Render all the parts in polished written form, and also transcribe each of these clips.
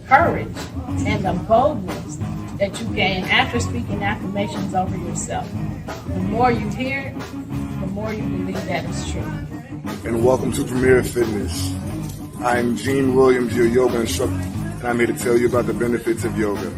Courage and the boldness that you gain after speaking affirmations over yourself. The more you hear it, the more you believe that it's true. And welcome to Premier Fitness. I'm Gene Williams, your yoga instructor, and I'm here to tell you about the benefits of yoga.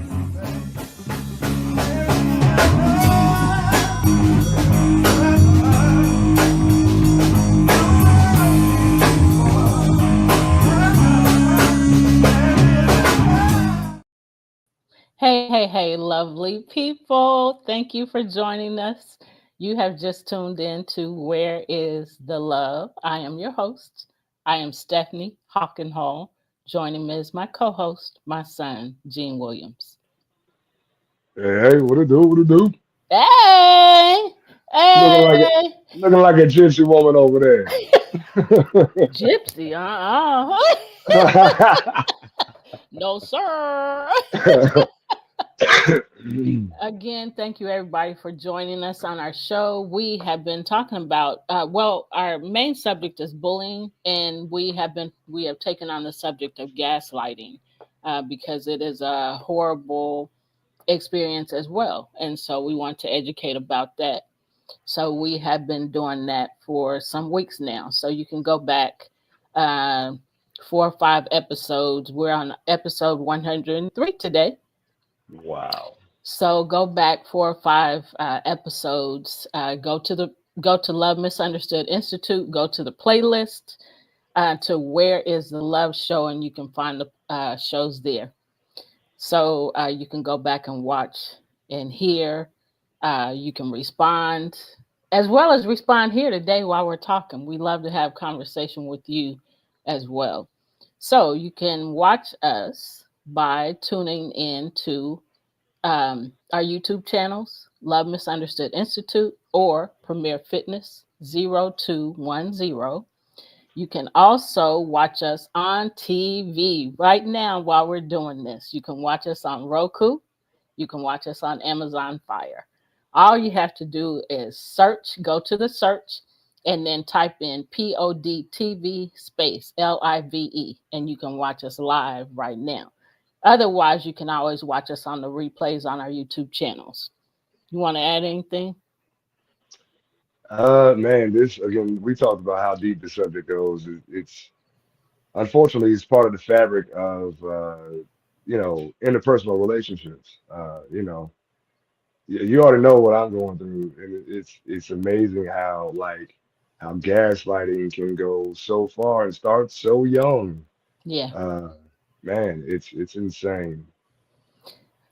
Hey, lovely people. Thank you for joining us. You have just tuned in to Where is the Love? I am your host. I am Stephanie Hockenhall. Joining me is my co-host, my son, Gene Williams. Hey, what it do? What it do? Hey! Looking like Hey! looking like a gypsy woman over there. Gypsy, no, sir. Again, thank you everybody for joining us on our show. We have been talking about our main subject is bullying, and we have taken on the subject of gaslighting because it is a horrible experience as well, and so we want to educate about that. So we have been doing that for some weeks now. So you can go back 4 or 5 episodes. We're on episode 103 today. Wow. So go back 4 or 5 episodes. Go to Love Misunderstood Institute. Go to the playlist to Where is the Love Show, and you can find the shows there. So you can go back and watch and hear. You can respond as well as respond here today while we're talking. We love to have conversation with you as well. So you can watch us by tuning in to our YouTube channels, Love Misunderstood Institute or Premier Fitness 0210. You can also watch us on TV right now while we're doing this. You can watch us on Roku. You can watch us on Amazon Fire. All you have to do is go to the search, and then type in PODTV space LIVE, and you can watch us live right now. Otherwise, you can always watch us on the replays on our YouTube channels. You want to add anything? Man, this again, we talked about how deep the subject goes. It's unfortunately it's part of the fabric of interpersonal relationships. You already know what I'm going through, and it's amazing how gaslighting can go so far and start so young. Yeah. Man, it's insane.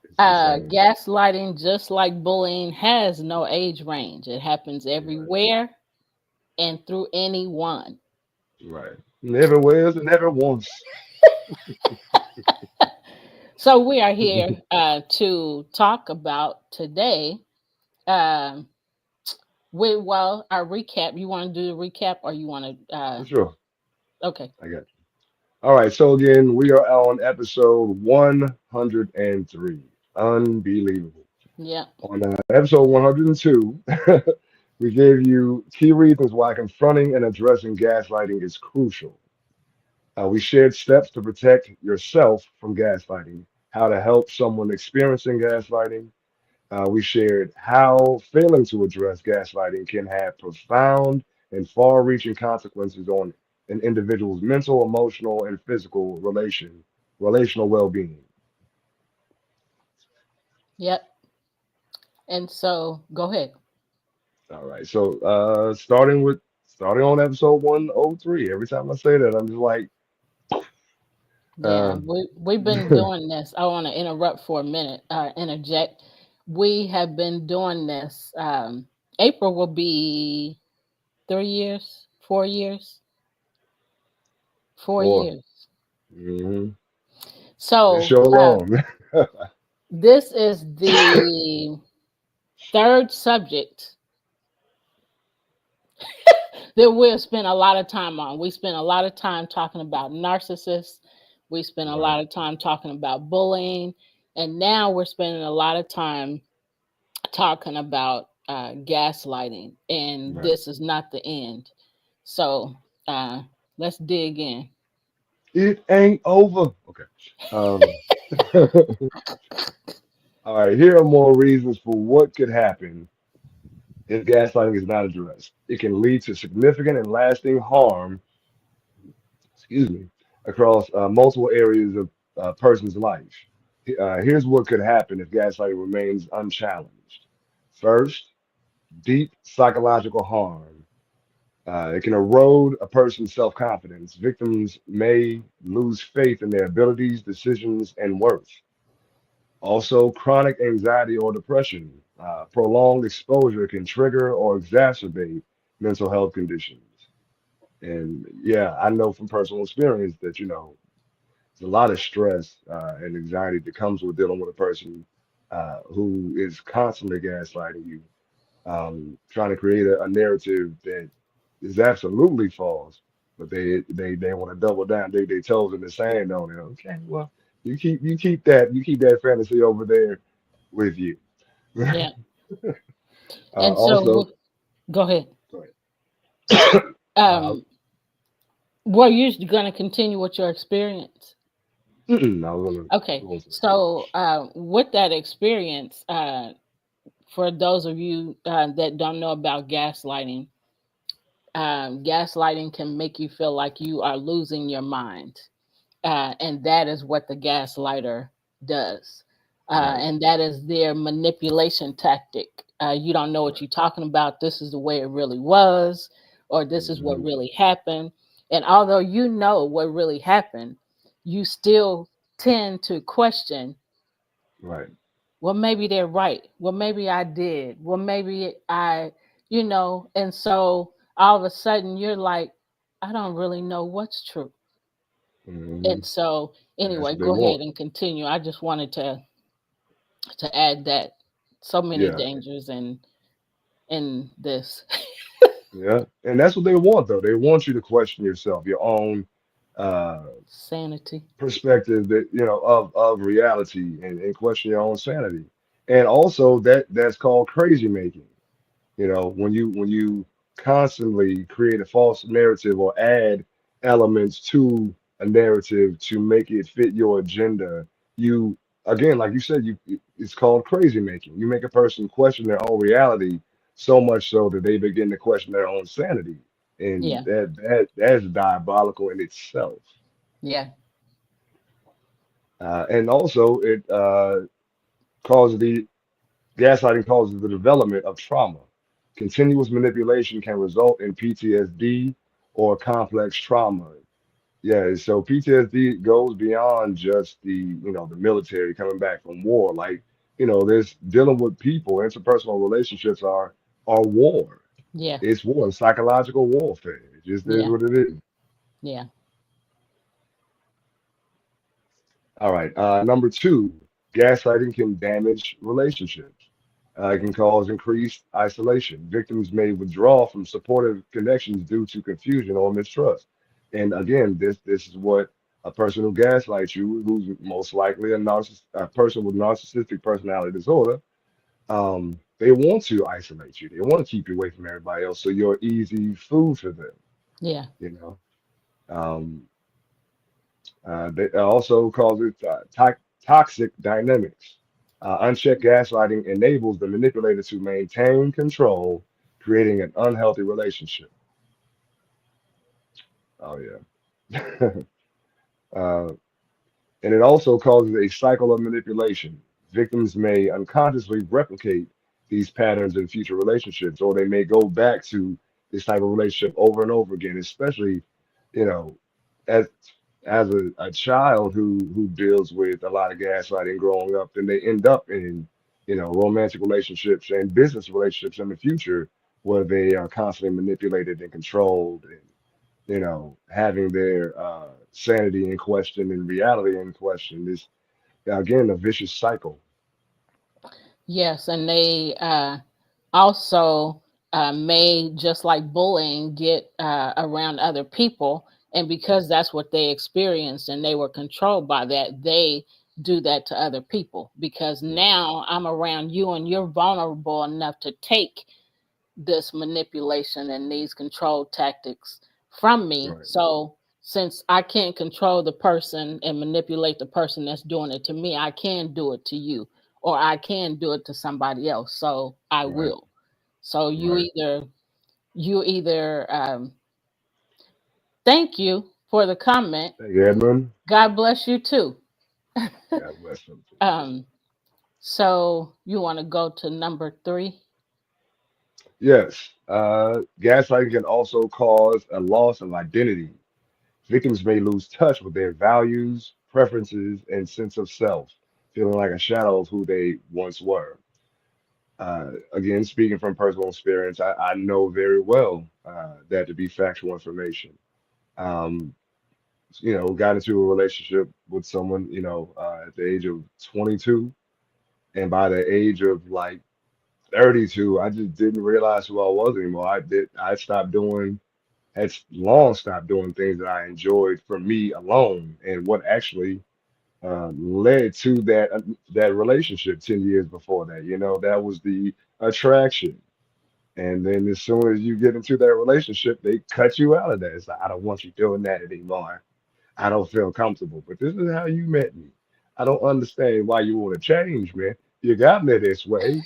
It's insane. Gaslighting, just like bullying, has no age range. It happens Right. everywhere and through anyone. Right. Never was and never once. So we are here to talk about today. Our recap. You want to do the recap, or you want to? For sure. Okay. I got you. All right. So again, we are on episode 103. Unbelievable. Yeah. On episode 102, we gave you key reasons why confronting and addressing gaslighting is crucial. We shared steps to protect yourself from gaslighting, how to help someone experiencing gaslighting. We shared how failing to address gaslighting can have profound and far reaching consequences on an individual's mental, emotional, and physical relational well being. Yep. And so, go ahead. All right. So starting on episode 103. Every time I say that, I'm just like, Yeah, uh, we've been doing this. I want to interrupt for a minute. Interject. We have been doing this. April will be 3 years, 4 years, four four. years. Mm-hmm. It's So so long. this is the third subject that we'll spend a lot of time on. We spend a lot of time talking about narcissists. We spend a Right. lot of time talking about bullying. And now we're spending a lot of time talking about gaslighting. And Right. this is not the end. So uh, let's dig in. It ain't over. Okay. Um, all right. Here are more reasons for what could happen if gaslighting is not addressed. It can lead to significant and lasting harm, excuse me, across multiple areas of a person's life. Here's what could happen if gaslighting remains unchallenged. First, deep psychological harm. It can erode a person's self confidence. Victims may lose faith in their abilities, decisions, and worth. Also, chronic anxiety or depression. Prolonged exposure can trigger or exacerbate mental health conditions. And yeah, I know from personal experience that, there's a lot of stress and anxiety that comes with dealing with a person who is constantly gaslighting you, trying to create a narrative that is absolutely false, but they want to double down, dig their toes in the sand on it. Okay, well, you keep that fantasy over there with you. Yeah. And Also, so, go ahead. go ahead. Um, were you going to continue with your experience? I was gonna Okay. go on something So, with that experience, for those of you that don't know about gaslighting, gaslighting can make you feel like you are losing your mind. And that is what the gaslighter does. right, And that is their manipulation tactic. You don't know what right. you're talking about. This is the way it really was, or this is what Hmm. really happened. And although you know what really happened, you still tend to question, Right. well, maybe they're right. Well, maybe I did. Well, maybe and so all of a sudden you're like, I don't really know what's true. Hmm. And so And that's anyway, what they go ahead want. and continue. I just wanted to add that so many Yeah, dangers in this. yeah. And that's what they want, though. They want you to question yourself, your own uh Sanity. perspective that of reality, and question your own sanity. And also that's called crazy making. When you constantly create a false narrative or add elements to a narrative to make it fit your agenda, you again, like you said, it's called crazy making. You make a person question their own reality so much so that they begin to question their own sanity, and Yeah. that's diabolical in itself. Yeah. And also, it causes the gaslighting causes the development of trauma. Continuous manipulation can result in PTSD or complex trauma. Yeah, so PTSD goes beyond just the military coming back from war. Like, there's dealing with people, interpersonal relationships are war. Yeah. It's war, psychological warfare. It just is Yeah. what it is. Yeah. All right. Number two, gaslighting can damage relationships. It can cause increased isolation. Victims may withdraw from supportive connections due to confusion or mistrust. And again, this is what a person who gaslights you, who's most likely a person with narcissistic personality disorder, they want to isolate you. They want to keep you away from everybody else, so you're easy food for them. Yeah. You know. Um, that also causes toxic dynamics. Unchecked gaslighting enables the manipulator to maintain control, creating an unhealthy relationship. Oh, yeah. uh, and it also causes a cycle of manipulation. Victims may unconsciously replicate these patterns in future relationships, or they may go back to this type of relationship over and over again, especially, you know, as a child who deals with a lot of gaslighting growing up, then they end up in, romantic relationships and business relationships in the future where they are constantly manipulated and controlled, and having their sanity in question and reality in question is, again, a vicious cycle. Yes. And they also may, just like bullying, get around other people. And because that's what they experienced and they were controlled by that, they do that to other people. Because Right. now I'm around you and you're vulnerable enough to take this manipulation and these control tactics from me. Right. So since I can't control the person and manipulate the person that's doing it to me, I can do it to you, or I can do it to somebody else. So I Right. will. So Right. you either thank you for the comment. Thank you, Edmund. God bless you too. God bless them too. um, so you want to go to number three? Yes. Gaslighting can also cause a loss of identity. Victims may lose touch with their values, preferences, and sense of self, feeling like a shadow of who they once were. Again, speaking from personal experience, I know very well that to be factual information. Um, got into a relationship with someone, at the age of 22, and by the age of like 32, I just didn't realize who I was anymore. I stopped doing, had long stopped doing things that I enjoyed for me alone, and what actually led to that relationship 10 years before that. That was the attraction. And then as soon as you get into that relationship, they cut you out of that. It's like, I don't want you doing that anymore. I don't feel comfortable. But this is how you met me. I don't understand why you want to change, man. You got me this way.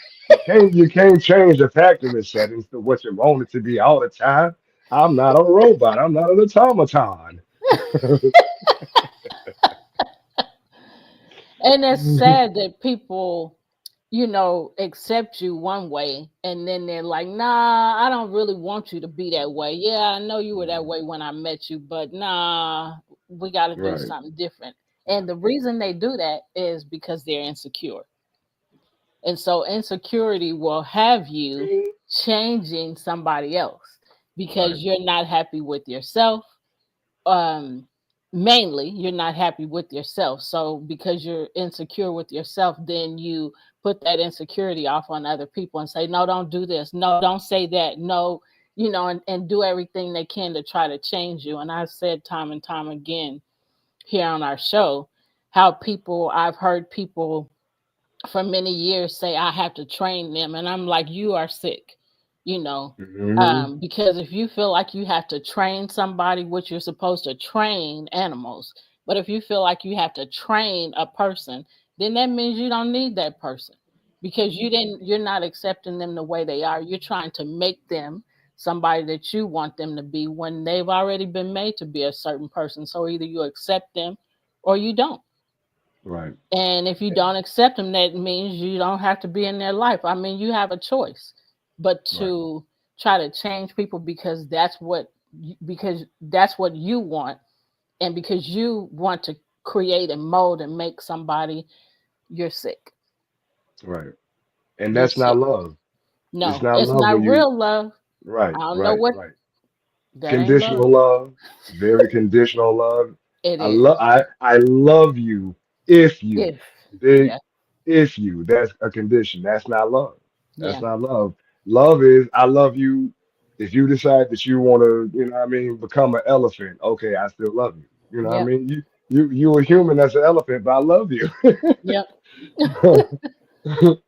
You can't change the factory settings to what you want it to be all the time. I'm not a robot. I'm not an automaton. And it's sad that people, accept you one way and then they're like, nah, I don't really want you to be that way. Yeah, I know you were that Mhm. way when I met you, but nah, we got to do Right. something different. And the reason they do that is because they're insecure. And so insecurity will have you changing somebody else because Right. you're not happy with yourself. um Mainly you're not happy with yourself, so because you're insecure with yourself, then you put that insecurity off on other people and say, no, don't do this, no, don't say that, no, and do everything they can to try to change you. And I've said time and time again here on our show how I've heard people for many years say I have to train them, and I'm like, you are sick, you know. Hmm. Because if you feel like you have to train somebody, which you're supposed to train animals, but if you feel like you have to train a person, then that means you don't need that person because you're not accepting them the way they are. You're trying to make them somebody that you want them to be when they've already been made to be a certain person. So either you accept them or you don't. Right. And if you don't accept them, that means you don't have to be in their life. I mean, you have a choice. But Right. to try to change people because that's what you want, and because you want to create and mold and make somebody, you're sick. Right. And You're that's not sick. love. It's No, not it's love when not you real love. right, I don't know right, what right. that ain't love. Conditional love, very conditional love. It I love is. I love you if you If big yeah, if you. That's a condition. That's not love. That's yeah, not love. Love is I love you if you decide that you want to, what I mean, become an elephant. Okay, I still love you. You know what I yep, mean? You a human that's an elephant, but I love you. yep.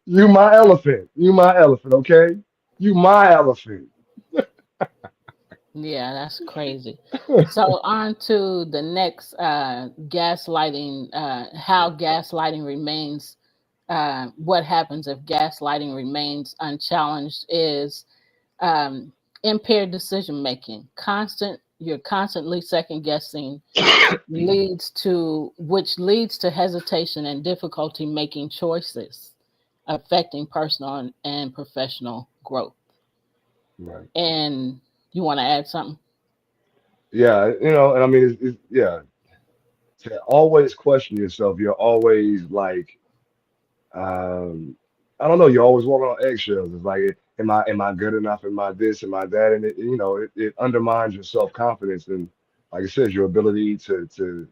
You my elephant. You my elephant, okay? You my elephant. Yeah, that's crazy. So on to the next gaslighting, how gaslighting remains, what happens if gaslighting remains unchallenged is um, impaired decision making. You're constantly second guessing which leads to hesitation and difficulty making choices, affecting personal and professional growth. Right. And you want to add something? Yeah, and I mean, yeah, to always question yourself. You're always like, um, I don't know. You're always walking on eggshells. It's like, am I good enough? Am I this? Am I that? And it undermines your self confidence and, like I said, your ability to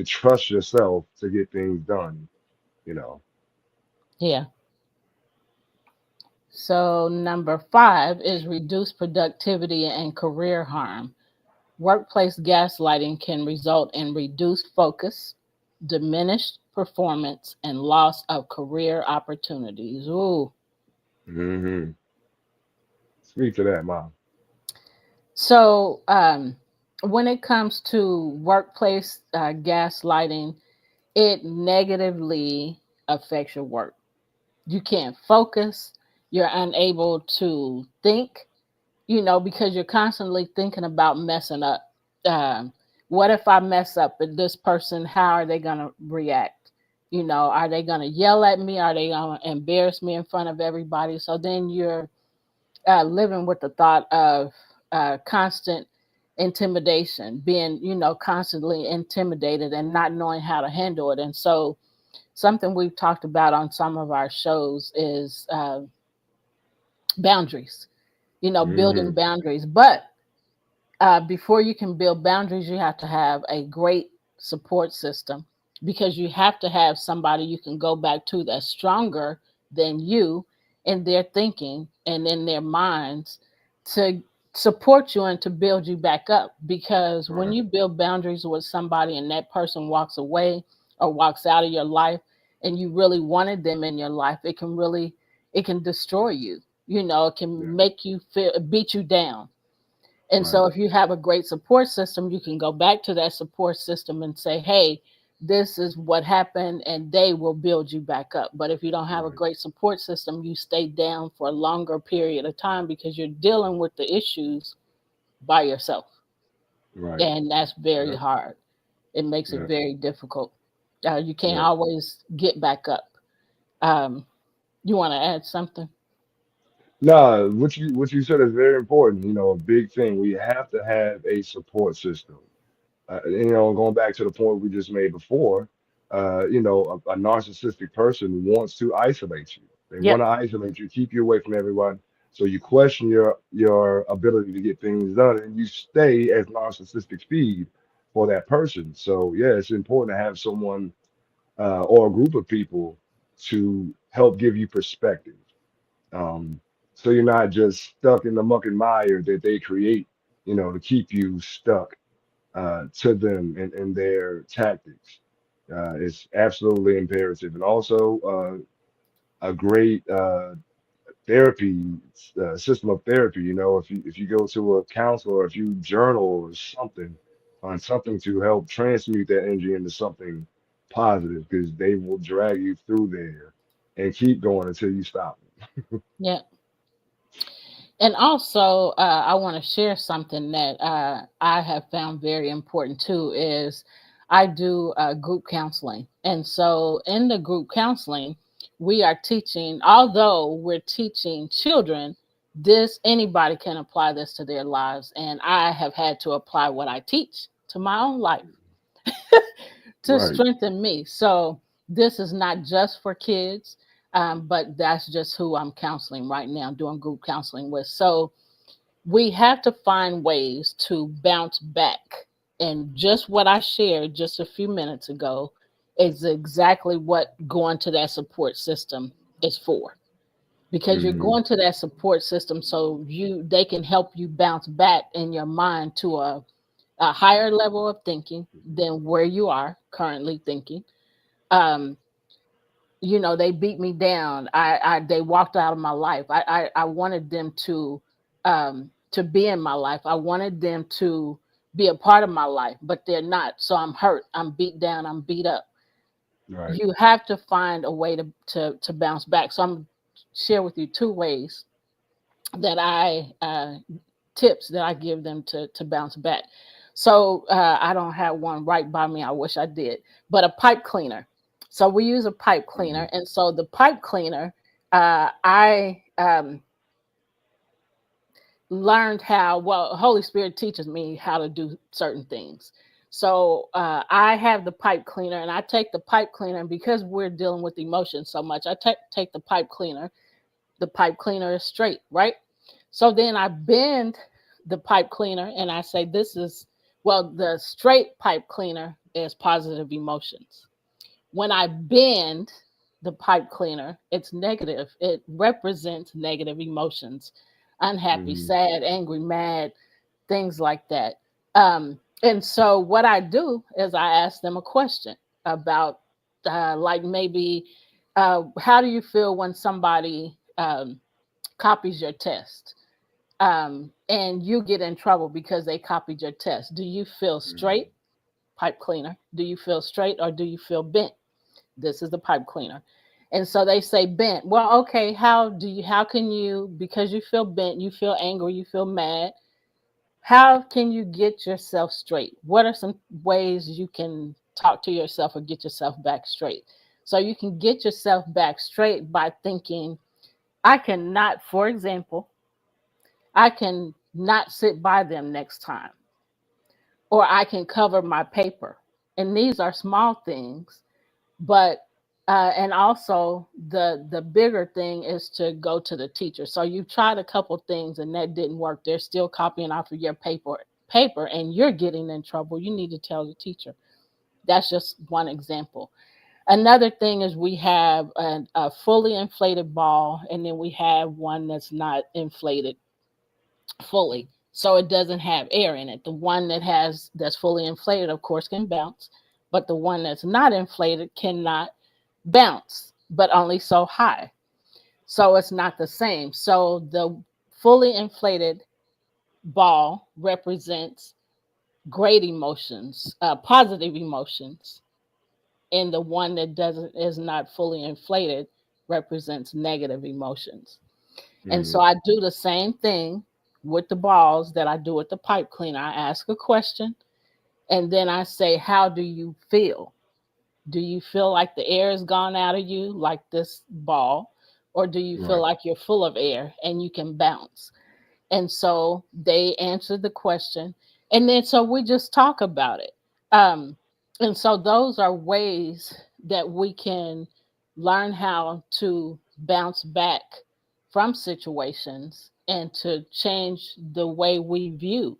trust yourself to get things done. You know. Yeah. So number 5 is reduce productivity and career harm. Workplace gaslighting can result in reduced focus, diminished performance, and loss of career opportunities. Ooh. Hmm. Speak to that, Mom. So, when it comes to workplace gaslighting, it negatively affects your work. You can't focus, you're unable to think, because you're constantly thinking about messing up. Um, what if I mess up with this person? How are they going to react? Are they going to yell at me? Are they going to embarrass me in front of everybody? So then you're living with the thought of constant intimidation, being, constantly intimidated and not knowing how to handle it. And so, something we've talked about on some of our shows is boundaries, building Hmm. boundaries. But before you can build boundaries, you have to have a great support system, because you have to have somebody you can go back to that's stronger than you in their thinking and in their minds to support you and to build you back up. Because when Right. you build boundaries with somebody and that person walks away or walks out of your life and you really wanted them in your life, it can destroy you. It Yeah. can make you feel, beat you down. And Right. so, if you have a great support system, you can go back to that support system and say, hey, this is what happened, and they will build you back up. But if you don't have a Right. great support system, you stay down for a longer period of time because you're dealing with the issues by yourself. Right. And that's very Yep. hard. It makes it Yep. very difficult. You can't Yep. always get back up. Um, you want to add something? Nah, what you said is very important. A big thing. We have to have a support system. Going back to the point we just made before, a narcissistic person wants to isolate you. They want Yep. to isolate you, keep you away from everyone. So you question your ability to get things done, and you stay as narcissistic speed for that person. So yeah, it's important to have someone or a group of people to help give you perspective. Um, so you're not just stuck in the muck and mire that they create, to keep you stuck to them and their tactics. It's absolutely imperative, and also a great therapy system of therapy. If you go to a counselor, or if you journal or something, find something to help transmute that energy into something positive, because they will drag you through there and keep going until you stop. Yep. And also, I want to share something that I have found very important too. Is I do group counseling, and so in the group counseling, we are teaching. Although we're teaching children, this anybody can apply this to their lives, and I have had to apply what I teach to my own life to Right. strengthen me. So this is not just for kids, but that's just who I'm counseling right now, doing group counseling with. So we have to find ways to bounce back. And just what I shared just a few minutes ago is exactly what going to that support system is for. Because you're Hmm. going to that support system so they can help you bounce back in your mind to a higher level of thinking than where you are currently thinking. Um, they beat me down. They walked out of my life. I wanted them to be in my life. I wanted them to be a part of my life, but they're not. So I'm hurt. I'm beat down. I'm beat up. Right. You have to find a way to bounce back. So I'm share with you two ways that I tips that I give them to bounce back. So I don't have one right by me. I wish I did, but a pipe cleaner. So we use a pipe cleaner, Hmm. and so the pipe cleaner, I learned how. Well, Holy Spirit teaches me how to do certain things. So I have the pipe cleaner, and I take the pipe cleaner, and because we're dealing with emotions so much, I take the pipe cleaner. The pipe cleaner is straight, right? So then I bend the pipe cleaner and I say, the straight pipe cleaner is positive emotions. When I bend, the pipe cleaner, it's negative. It represents negative emotions, unhappy, Mm-hmm. sad, angry, mad, things like that. And so what I do is I ask them a question about, like maybe, how do you feel when somebody copies your test? And you get in trouble because they copied your test. Do you feel Mm-hmm. straight, pipe cleaner? Do you feel straight or do you feel bent? This is the pipe cleaner. And so they say bent. Well, okay, how can you, because you feel bent, you feel angry, you feel mad, how can you get yourself straight? What are some ways you can talk to yourself or get yourself back straight? So you can get yourself back straight by thinking, I cannot, for example, I can not sit by them next time, or I can cover my paper. And these are small things, but and also the bigger thing is to go to the teacher. So you tried a couple things and that didn't work. They're still copying off of your paper and you're getting in trouble. You need to tell the teacher. That's just one example. Another thing is we have a fully inflated ball, and then we have one that's not inflated fully. So it doesn't have air in it. The one that's fully inflated, of course, can bounce, but the one that's not inflated cannot bounce, but only so high. So it's not the same. So the fully inflated ball represents great emotions, positive emotions, and the one that doesn't is not fully inflated represents negative emotions. And Mm-hmm. so I do the same thing with the balls that I do with the pipe cleaner. I ask a question and then I say, how do you feel? Do you feel like the air is gone out of you, like this ball? Or do you feel Right. like you're full of air and you can bounce? And so they answered the question. And then so we just talk about it. Um, and so those are ways that we can learn how to bounce back from situations and to change the way we view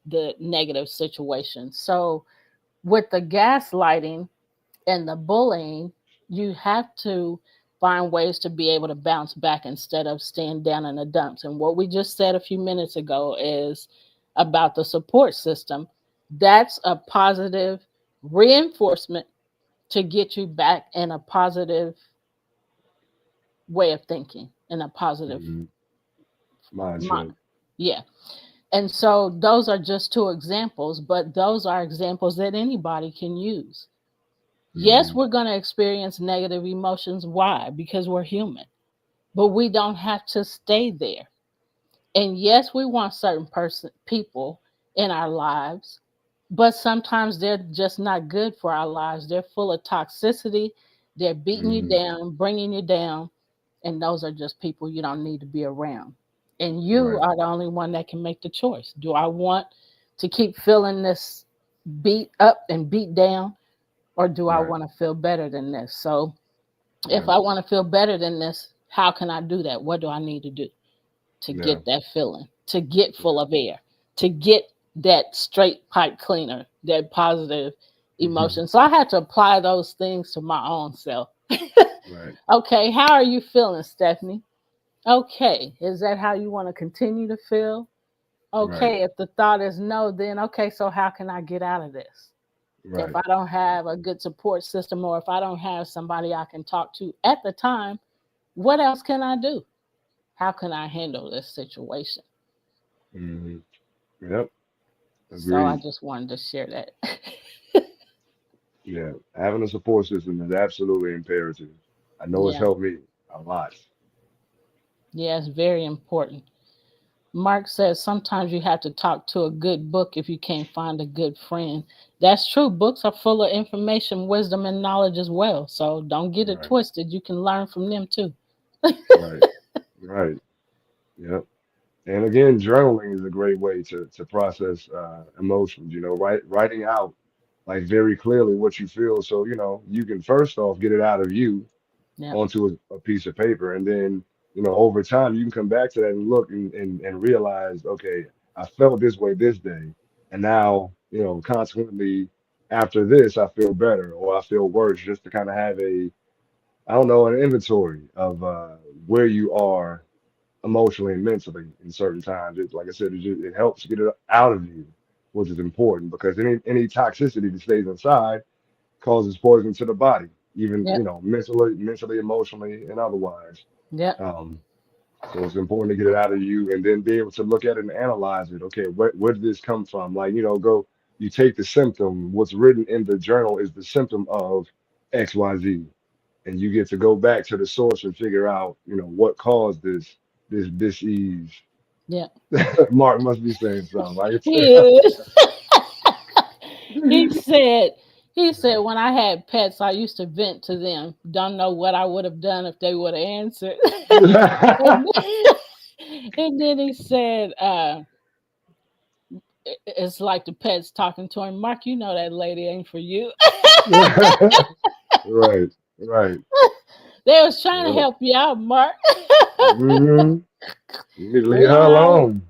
the negative situation. So with the gaslighting, and the bullying, you have to find ways to be able to bounce back instead of staying down in the dumps. And what we just said a few minutes ago is about the support system. That's a positive reinforcement to get you back in a positive way of thinking, in a positive Mm-hmm. mind. Mindset. Yeah. And so those are just two examples, but those are examples that anybody can use. Yes, Mm-hmm. we're going to experience negative emotions. Why? Because we're human. But we don't have to stay there. And yes, we want certain people in our lives, but sometimes they're just not good for our lives. They're full of toxicity. They're beating you Mm-hmm. down, bringing you down, and those are just people you don't need to be around. And you Right. are the only one that can make the choice. Do I want to keep feeling this beat up and beat down, or do I Right. want to feel better than this? So if Right. I want to feel better than this, how can I do that? What do I need to do to Yeah. get that feeling, to get full Yeah. of air, to get that straight pipe cleaner, that positive Mm-hmm. emotion? So I had to apply those things to my own self. Right. Okay, how are you feeling, Stephanie? Okay, is that how you want to continue to feel? Right. Okay, if the thought is no, then okay, so how can I get out of this? If Right. I don't have a good support system or if I don't have somebody I can talk to at the time, what else can I do? How can I handle this situation? Mm-hmm. Yep. So I Agreed. just wanted to share that. Yeah. Having a support system is absolutely imperative. I know it's Yeah, helped me a lot. yeah, it's very important. Mark says sometimes you have to talk to a good book if you can't find a good friend. That's true. Books are full of information, wisdom, and knowledge as well. So don't get it Right. twisted. You can learn from them too. Right. Right. Yep. And again, journaling is a great way to process emotions. Writing out like very clearly what you feel, so you can first off get it out of you Yeah, onto a piece of paper, and then over time you can come back to that and look and realize, okay, I felt this way this day, and now consequently after this I feel better or I feel worse, just to kind of have I don't know, an inventory of where you are emotionally and mentally in certain times. It, like I said, it helps get it out of you, which is important because any toxicity that stays inside causes poison to the body, even Yep. mentally, emotionally, and otherwise. Yep. Um, so it's important to get it out of you and then be able to look at it and analyze it. Okay, where did this come from? Like, go, you take the symptom. What's written in the journal is the symptom of XYZ. And you get to go back to the source and figure out, what caused this ease. Yep. Mark must be saying something. I can He tell. is. he said he said when I had pets, I used to vent to them. Don't know what I would have done if they would have answered. and, and then he said, it's like the pets talking to him. Mark, you know that lady ain't for you. Right, right. They was trying to Yep. help you out, Mark. Hmm. You need to we leave don't her always, alone.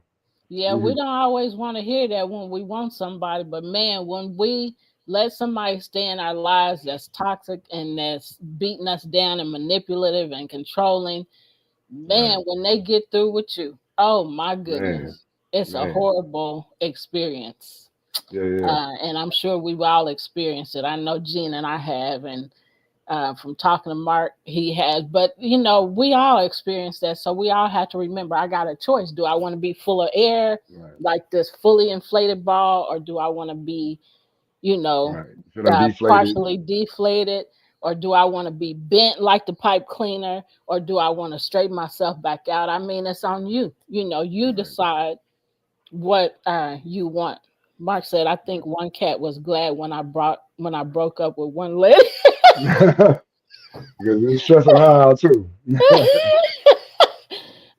yeah, we don't always want to hear that when we want somebody, but man, when we let somebody stay in our lives that's toxic and that's beating us down and manipulative and controlling, man, Right. when they get through with you, oh my Man, goodness, it's a man. horrible experience. Yeah, yeah. And I'm sure we've all experienced it. I know Gene and I have, and from talking to Mark, he has. But we all experience that, so we all have to remember. I got a choice. Do I want to be full of air, Right, like this fully inflated ball, or do I want to be, you know, right. Feeling deflated. partially deflated, or do I want to be bent like the pipe cleaner, or do I want to straighten myself back out? I mean, it's on you. You Right. decide what you want. Mark said, "I think one cat was glad when I broke up with one leg." Because it's stressing her out too.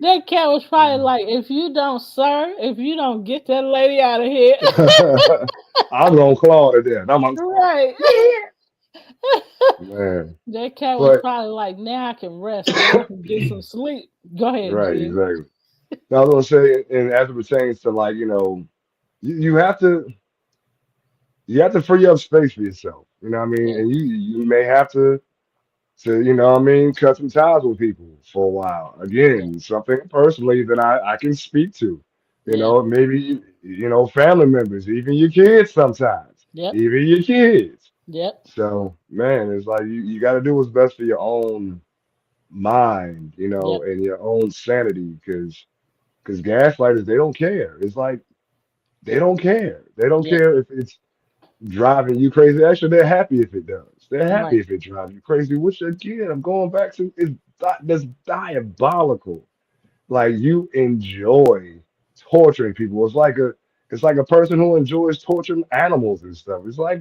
That cat was probably like, "If you don't, sir, if you don't get that lady out of here." I'm gonna claw to death. I'm like, Right. man. That cat was But probably like, "Now I can rest. Now I can get some sleep." Go ahead, right, Gene. exactly. Now, I was gonna say, and as it pertains to like, you have to free up space for yourself. You know what I mean? Yeah. And you may have to cut some ties with people for a while. Yeah. Again, something personally that I can speak to. Yeah. Maybe family members, even your kids sometimes, Yep. even your kids. Yep. So man, it's like you got to do what's best for your own mind, Yep. and your own sanity, because gaslighters, they don't care. It's like they don't care. They don't Yep. care if it's driving you crazy. Actually, they're happy if it does. They're happy Right. if it drives you crazy, which again, I'm going back to, is that's diabolical. Like you enjoy torturing people. It's like a person who enjoys torturing animals and stuff. It's like,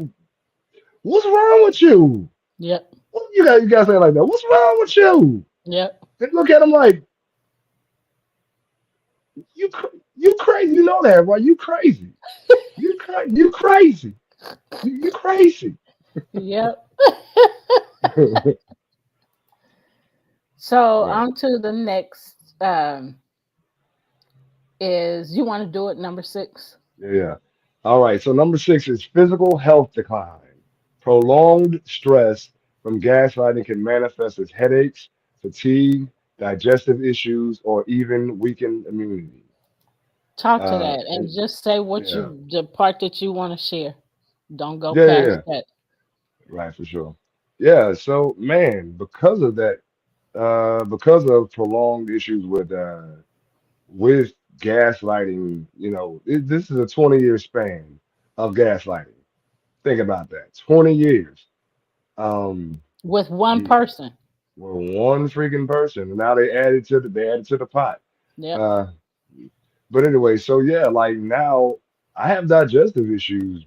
what's wrong with you? Yep. What you guys say like that? What's wrong with you? Yep. They look at him like you crazy. You know that, right? You crazy. You crazy. You crazy. Yep. So Right. on to the next. Is you want to do it number 6? Yeah, yeah. All right. So number 6 is physical health decline. Prolonged stress from gaslighting can manifest as headaches, fatigue, digestive issues, or even weakened immunity. Talk to that and And just say what yeah, the part that you want to share. Don't go yeah, yeah, past yeah. that. Right, for sure. Yeah. So man, because of that, because of prolonged issues with gaslighting, this is a 20-year span of gaslighting. Think about that. 20 years. Um, With one you person. were one freaking person, and now they added to the pot. Yep. Uh, but anyway, so yeah, like now I have digestive issues,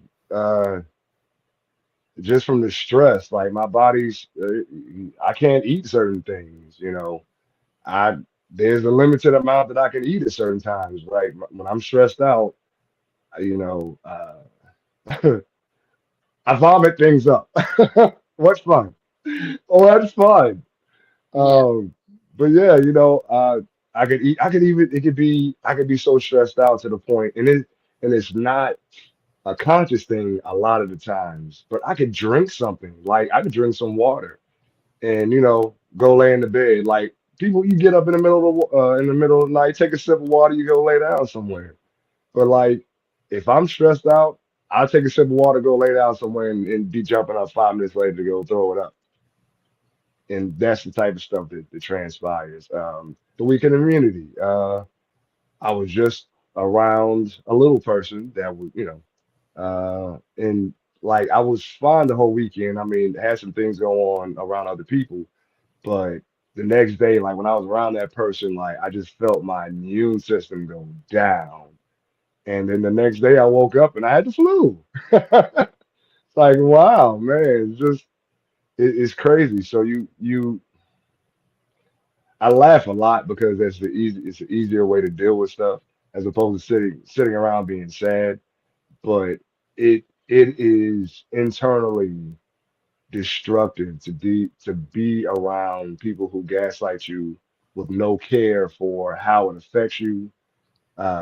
just from the stress. Like my body's, I can't eat certain things. I there's a limited amount that I can eat at certain times. Right, when I'm stressed out, you know, I vomit things up. What's fun? Oh, that's fun. Yeah. Um, but yeah, I could eat. I could even. It could be. I could be so stressed out to the point, and it's not a conscious thing a lot of the times. But I could drink something. Like I could drink some water, and go lay in the bed. Like people, you get up in the middle of the night, take a sip of water, you go lay down somewhere. But like, if I'm stressed out, I'll take a sip of water, go lay down somewhere, and be jumping up 5 minutes later to go throw it up. And that's the type of stuff that transpires. The weekend immunity. I was just around a little person that was, and like I was fine the whole weekend. I mean, had some things go on around other people, but the next day, like when I was around that person, like I just felt my immune system go down. And then the next day I woke up and I had the flu. It's like, wow, man, it's crazy. So I laugh a lot because it's an easier way to deal with stuff as opposed to sitting around being sad. But it is internally destructive to be around people who gaslight you with no care for how it affects you,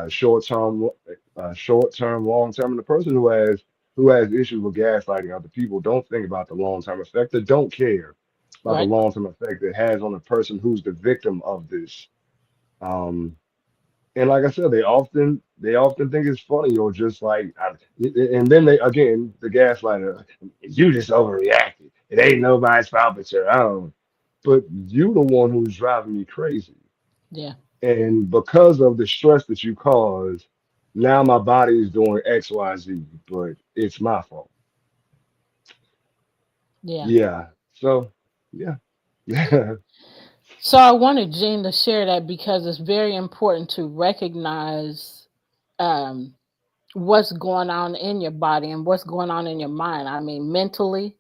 short term, long term. And the person who has issues with gaslighting other people don't think about the long term effect. They don't care about the Right. long term effect it has on the person who's the victim of this. Um, and like I said, they often think it's funny or just like, and then they again the gaslighter, you just overreacted. It ain't nobody's fault but your own. But you the one who's driving me crazy. Yeah. And because of the stress that you caused, now my body is doing X, Y, Z, but it's my fault. Yeah. Yeah. So, yeah. So I wanted Jean to share that because it's very important to recognize um, what's going on in your body and what's going on in your mind. I mean, mentally,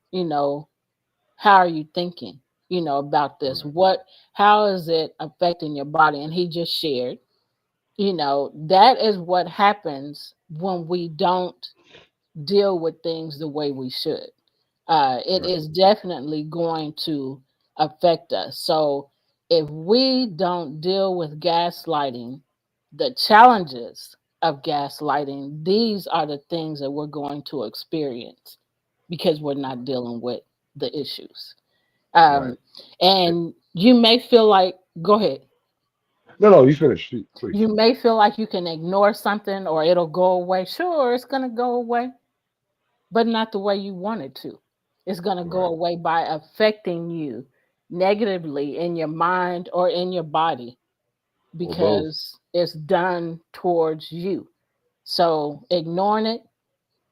how are you thinking, about this? Right. How is it affecting your body? And he just shared, that is what happens when we don't deal with things the way we should. It Right. is definitely going to affect us. So if we don't deal with gaslighting, the challenges of gaslighting, these are the things that we're going to experience because we're not dealing with the issues. Right. Um, and you may feel like, go ahead. No, no, you finish, please. You may feel like you can ignore something or it'll go away. Sure, it's going to go away, but not the way you want it to. It's going to go Right. away by affecting you negatively in your mind or in your body Or both. because it's done towards you. So ignoring it,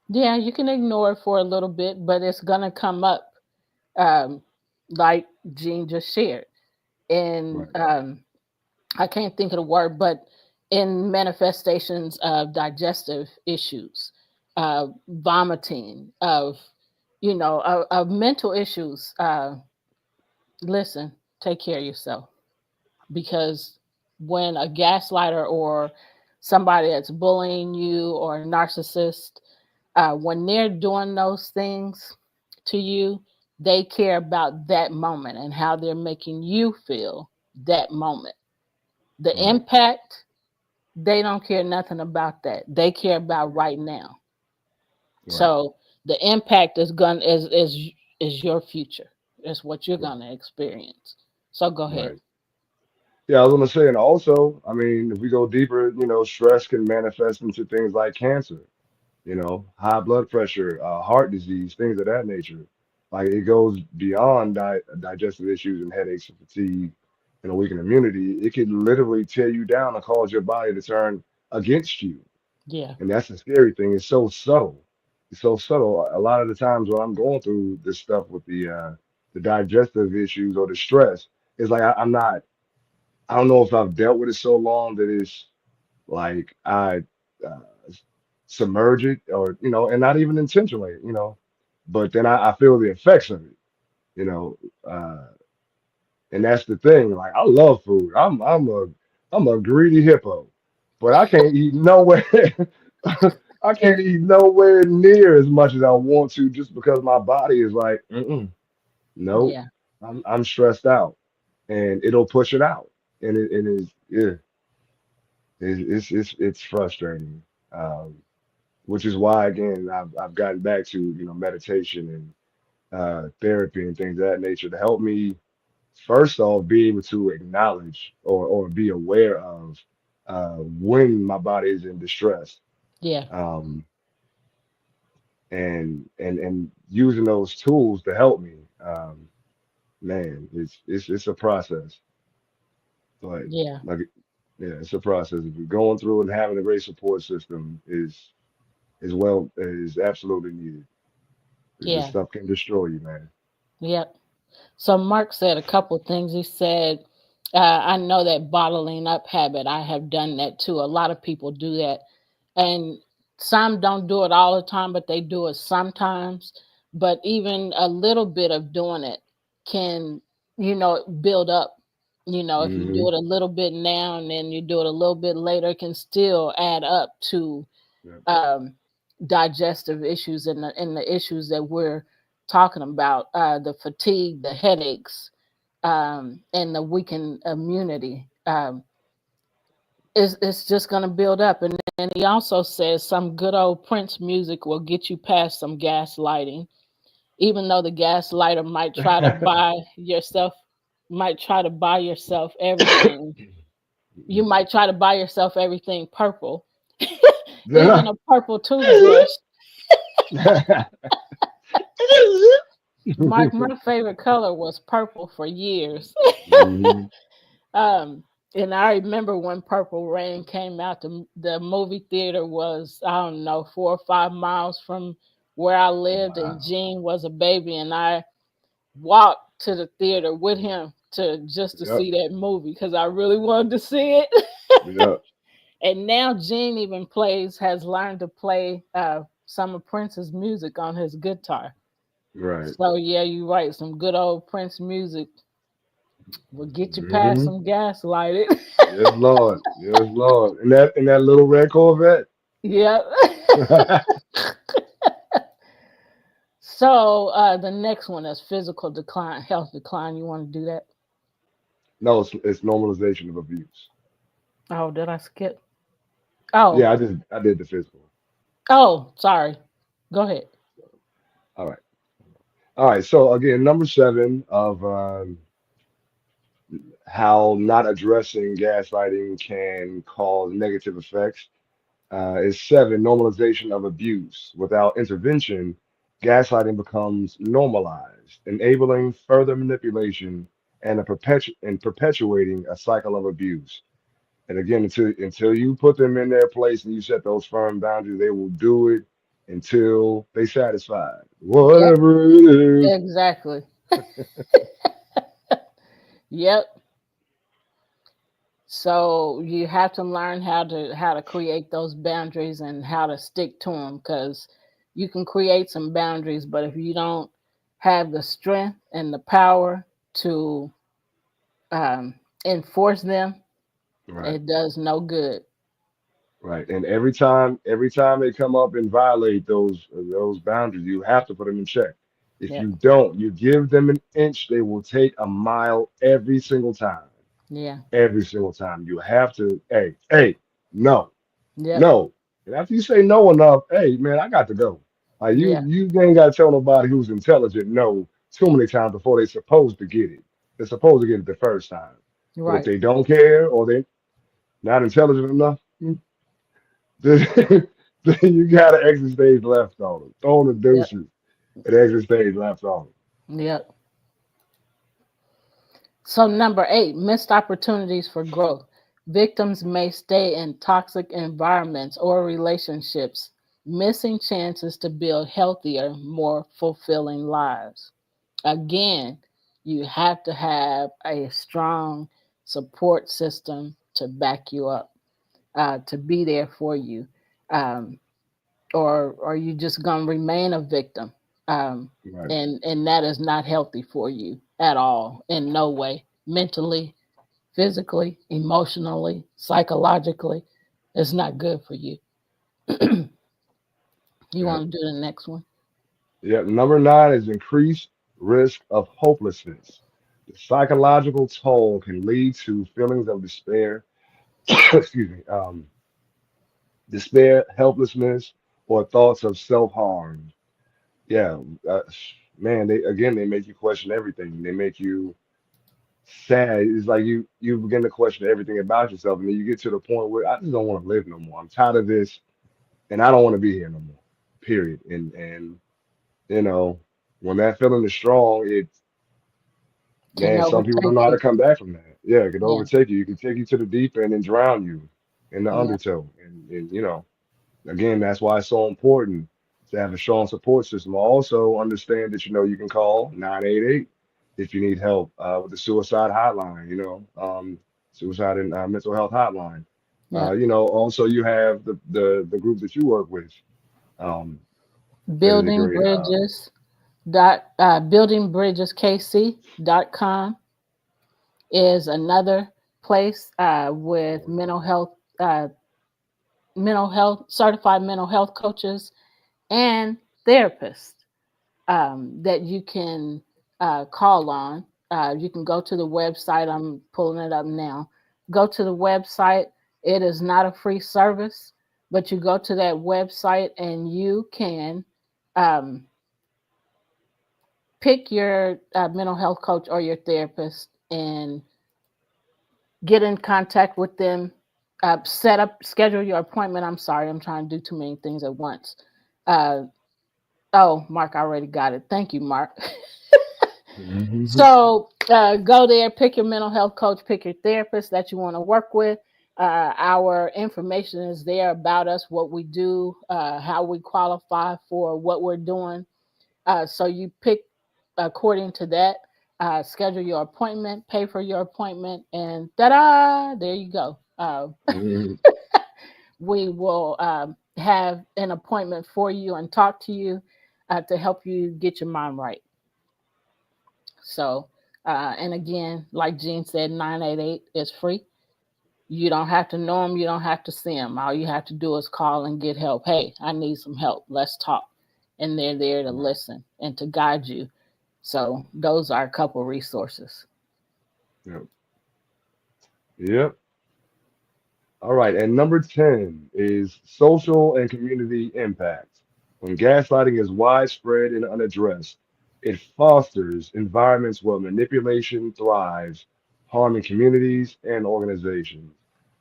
yeah, you can ignore it for a little bit, but it's going to come up, um, like Jean just shared. And Right. I can't think of the word, but in manifestations of digestive issues, vomiting, of mental issues. Listen, take care of yourself because when a gaslighter or somebody that's bullying you or a narcissist, when they're doing those things to you, they care about that moment and how they're making you feel that moment. The Right. impact, they don't care nothing about that. They care about right now. Right. So the impact is your future. It's what you're Right. gonna experience. So go ahead. Right. Yeah, I was gonna say, and also, I mean, if we go deeper, stress can manifest into things like cancer, high blood pressure, heart disease, things of that nature. Like it goes beyond digestive issues and headaches and fatigue and a weakened immunity. It can literally tear you down and cause your body to turn against you. Yeah, And that's the scary thing. It's so subtle. It's so subtle. A lot of the times when I'm going through this stuff with the digestive issues or the stress, it's like I'm not. I don't know if I've dealt with it so long that it's like I uh, submerge it or and not even intentionally, but then I feel the effects of it, you know, uh, and that's the thing. Like I love food. I'm a greedy hippo, but I can't eat nowhere. I can't eat nowhere near as much as I want to just because my body is like, nope. yeah, I'm stressed out, and it'll push it out, and it is yeah, it's frustrating. Which is why again I've gotten back to meditation and therapy and things of that nature to help me first off, be able to acknowledge or be aware of when my body is in distress. Yeah. Um, and using those tools to help me. Man, it's a process, but Yeah. like yeah, it's a process. If you're going through and having a great support system is absolutely needed. 'Cause this Yeah. stuff can destroy you, man. Yep. So Mark said a couple things. He said, I know that bottling up habit. I have done that too. A lot of people do that. And some don't do it all the time, but they do it sometimes. But even a little bit of doing it can, build up. If you do Hmm. it a little bit now and then you do it a little bit later, it can still add up to Yeah. um, digestive issues and the issues that we're talking about, the fatigue, the headaches, and the weakened immunity. It's just going to build up. And then he also says some good old Prince music will get you past some gaslighting, even though the gaslighter might try to buy yourself everything. You might try to buy yourself everything purple, even Yeah. a purple toothbrush. Mark, my favorite color was purple for years. Hmm. Um, and I remember when Purple Rain came out, the movie theater was, I don't know, 4 or 5 miles from where I lived, and Wow. Gene was a baby, and I walked to the theater with him to Yep. see that movie because I really wanted to see it. Yep. And now Gene even has learned to play some of Prince's music on his guitar. Right. So yeah, you're right. Some good old Prince music will get you past Hmm. some gaslighting. Yes, Lord. Yes, Lord. And that little red Corvette. Yep. So the next one is physical decline, health decline. You want to do that? No, it's normalization of abuse. Oh, did I skip? Oh, Yeah, I did the physical. oh, sorry. Go ahead. All right. All right. So again, number seven of how not addressing gaslighting can cause negative effects is seven, normalization of abuse. Without intervention, gaslighting becomes normalized, enabling further manipulation and perpetuating a cycle of abuse. And again, until you put them in their place and you set those firm boundaries, they will do it until they satisfied. Yep, Whatever it is. exactly. Yep. So you have to learn how to create those boundaries and how to stick to them, because you can create some boundaries, but if you don't have the strength and the power to um, enforce them, Right. it does no good. Right. And every time they come up and violate those boundaries, you have to put them in check. If Yep. you don't, you give them an inch, they will take a mile every single time. Yeah. Every single time. You have to, hey, no, Yep. no. And after you say no enough, hey man, I got to go. Like you Yeah. you ain't gotta tell nobody who's intelligent no too many times before they're supposed to get it. They're supposed to get it the first time. But if Right. they don't care or they're not intelligent enough, then then you got an exit stage left on them. Throw the Yep. deuces and exit stage left on them. Yep. So, number eight, missed opportunities for growth. Victims may stay in toxic environments or relationships, missing chances to build healthier, more fulfilling lives. Again, you have to have a strong support system to back you up, to be there for you. Um, or are you just going to remain a victim? Um, Right, and that is not healthy for you at all, in no way, mentally, physically, emotionally, psychologically. It's not good for you. You yeah. want to do the next one? Yeah, number nine is increased risk of hopelessness. The psychological toll can lead to feelings of despair, excuse me, despair, helplessness, or thoughts of self-harm. Yeah, uh, man, they make you question everything. They make you sad. It's like you begin to question everything about yourself, and then you get to the point where I just don't want to live no more. I'm tired of this, and I don't want to be here no more. Period. And you know, when that feeling is strong, it Can man, some people don't know overtake how to you. come back from that. Yeah, it can Yeah, overtake you. You can take you to the deep end and drown you in the yeah, undertow. And you know, again, that's why it's so important to have a strong support system. Also, understand that you can call 988 if you need help with the suicide hotline. Suicide and mental health hotline. yeah. Also you have the group that you work with. Um, that is a Building great. Bridges buildingbridgeskc.com is another place with uh, mental health certified mental health coaches and therapists that you can call on. You can go to the website. I'm pulling it up now. Go to the website. It is not a free service, but you go to that website and you can um, pick your mental health coach or your therapist and get in contact with them. Schedule your appointment. I'm sorry, I'm trying to do too many things at once. Uh, oh, Mark, I already got it. Thank you, Mark. Mhm. So go there, pick your mental health coach, pick your therapist that you want to work with. Our information is there about us, what we do, how we qualify for what we're doing. So you pick according to that, schedule your appointment, pay for your appointment, and ta-da, there you go. Mhm. We will have an appointment for you and talk to you to help you get your mind right. So, and again, like Gene said, 988 is free. You don't have to know them. You don't have to see them. All you have to do is call and get help. Hey, I need some help. Let's talk. And they're there to listen and to guide you. So those are a couple resources. Yep. Yep. All right, and number 10 is social and community impact. When gaslighting is widespread and unaddressed, it fosters environments where manipulation thrives, harming communities and organizations.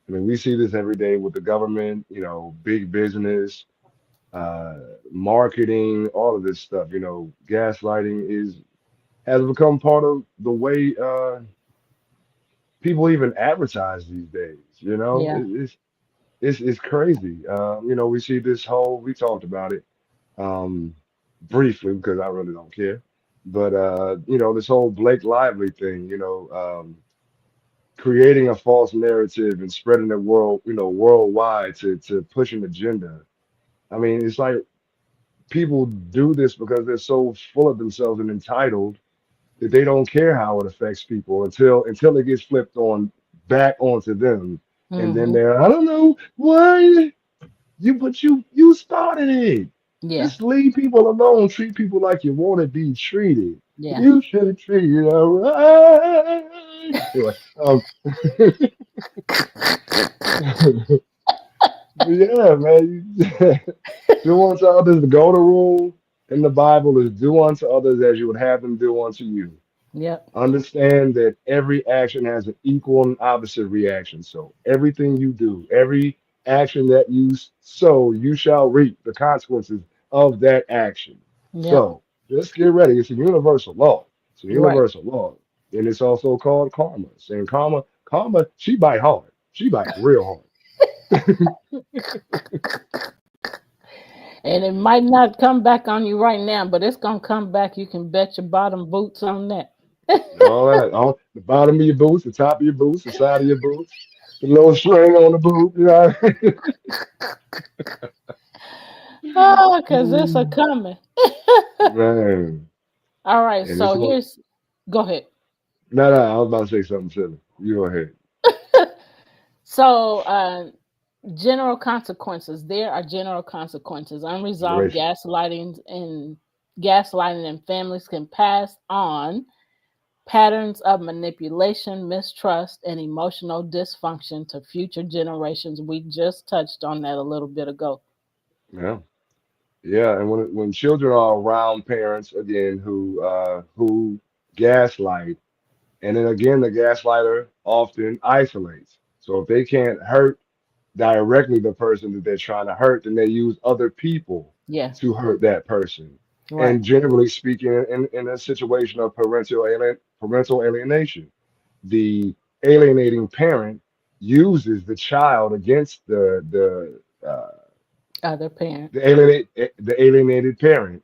I mean, we see this every day with the government, big business, uh, marketing, all of this stuff. Gaslighting has become part of the way people even advertise these days. Yeah. It's crazy. We see this whole, we talked about it um, briefly because I really don't care. But, this whole Blake Lively thing, creating a false narrative and spreading it worldwide to push an agenda. I mean, it's like people do this because they're so full of themselves and entitled that they don't care how it affects people until it gets flipped on back onto them. And then Hmm. I don't know why. But you started it. Yeah. Just leave people alone. Treat people like you want to be treated. Yeah. You should have treated you all right. Anyway, but yeah, man. Do unto others. The golden rule in the Bible is do unto others as you would have them do unto you. Yep. Understand that every action has an equal and opposite reaction. So everything you do, every action that you sow, you shall reap the consequences of that action. Yep. So just get ready. It's a universal law. It's a Right. universal law. And it's also called karma. Saying karma, she bite hard. She bite real And it might not come back on you right now, but it's gonna come back. You can bet your bottom boots on that. hard. All that. All the bottom of your boots, the top of your boots, the side of your boots, the little string on the boot. Oh, because it's a coming. Man. All right. And it's So going. here's, go ahead. No, I was about to say something silly. You go ahead. So, general consequences. There are general consequences. Unresolved Duration. gaslighting in families can pass on patterns of manipulation, mistrust, and emotional dysfunction to future generations. We just touched on that a little bit ago. Yeah. Yeah. And when children are around parents again who gaslight, And then again, the gaslighter often isolates. So if they can't hurt directly the person that they're trying to hurt, then they use other people Yeah. to hurt that person. Right. And generally speaking, in a situation of parental alienation, the alienating parent uses the child against Other parent. the alienated parent.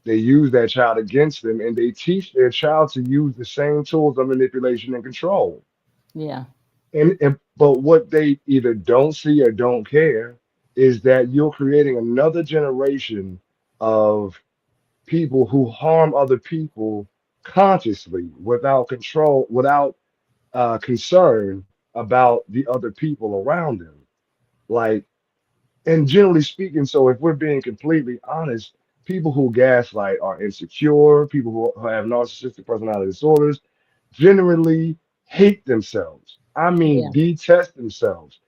They use that child against them, and they teach their child to use the same tools of manipulation and control. Yeah. And but what they either don't see or don't care is that you're creating another generation of people who harm other people consciously, without control, without concern about the other people around them. Like, and generally speaking, so if we're being completely honest, people who gaslight are insecure, people who have narcissistic personality disorders generally hate themselves. I mean, Yeah. detest themselves.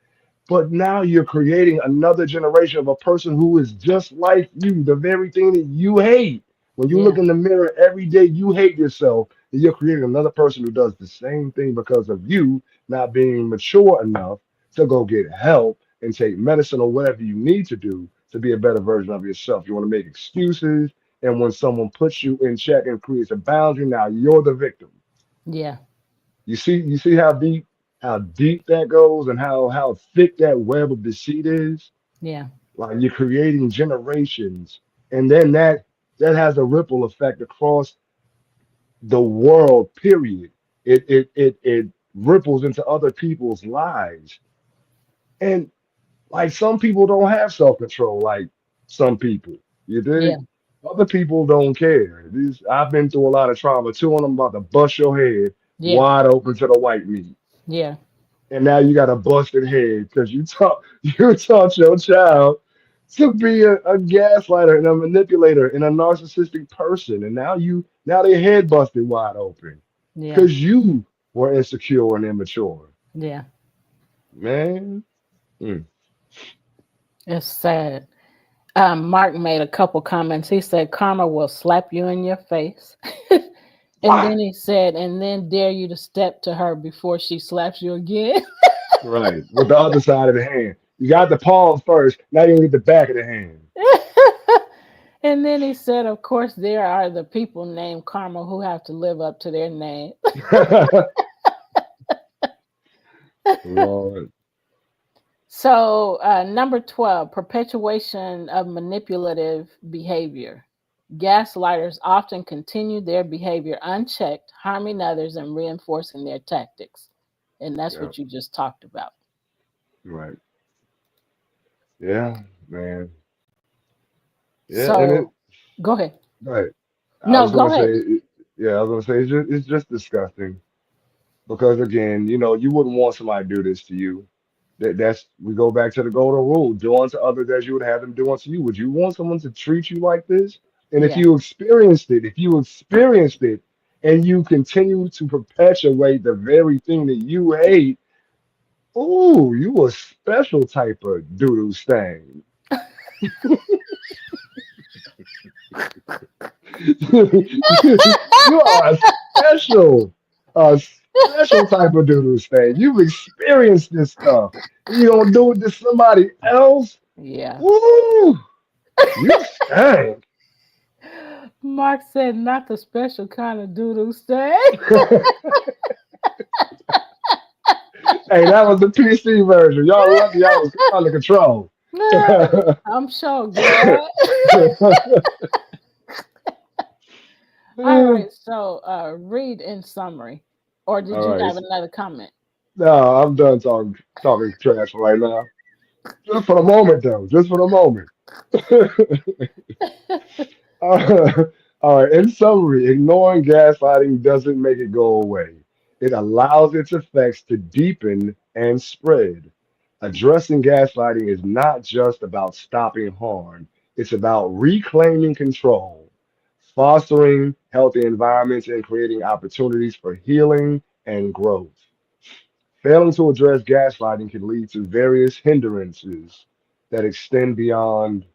But now you're creating another generation of a person who is just like you, the very thing that you hate. When you look Yeah. in the mirror every day, you hate yourself, and you're creating another person who does the same thing because of you not being mature enough to go get help and take medicine or whatever you need to do to be a better version of yourself. You want to make excuses, and when someone puts you in check and creates a boundary, now you're the victim. Yeah. You see how deep that goes and how thick that web of deceit is. Yeah. Like you're creating generations, and then that has a ripple effect across the world. Period. It ripples into other people's lives, and like some people don't have self control. Like some people, you Yeah. dig? Other people don't care. I've been through a lot of trauma too, and I'm about to bust your head Yeah. wide open to the white meat. Yeah. And now you got a busted head because you taught your child to be a gaslighter and a manipulator and a narcissistic person, and now their head busted wide open Yeah. because you were insecure and immature, Yeah. man. Mm. It's sad. Mark made a couple comments. He said, Karma will slap you in your face. And Why? then he said, and then dare you to step to her before she slaps you again. Right, with the other side of the hand. You got the palm first. Now you need the back of the hand. And then he said, of course, there are the people named Karma who have to live up to their name. Lord. So, number 12, perpetuation of manipulative behavior. Gaslighters often continue their behavior unchecked, harming others and reinforcing their tactics. And that's Yeah, what you just talked about. right. Yeah, man. Yeah, and it So, go ahead. right. I No, was go gonna ahead. say, yeah, I was gonna say it's just disgusting because again, you wouldn't want somebody to do this to you. That's we go back to the golden rule: do unto others as you would have them do unto you. Would you want someone to treat you like this? And Yeah. if you experienced it, and you continue to perpetuate the very thing that you hate, ooh, you a special type of doodoo stain. You are a special type of doodoo stain. You've experienced this stuff. You gonna do it to somebody else? Yeah. Woo! You stank. Mark said, not the special kind of doodoo stay. Hey, that was the PC version. Y'all lucky y'all was under control. I'm so glad. All All right. So, read in summary. Or did you right. have another comment? No, I'm done talking trash right now. Just for the moment, though. Just for the moment. Uh, all right. In summary, ignoring gaslighting doesn't make it go away. It allows its effects to deepen and spread. Addressing gaslighting is not just about stopping harm, it's about reclaiming control, fostering healthy environments, and creating opportunities for healing and growth. Failing to address gaslighting can lead to various hindrances that extend beyond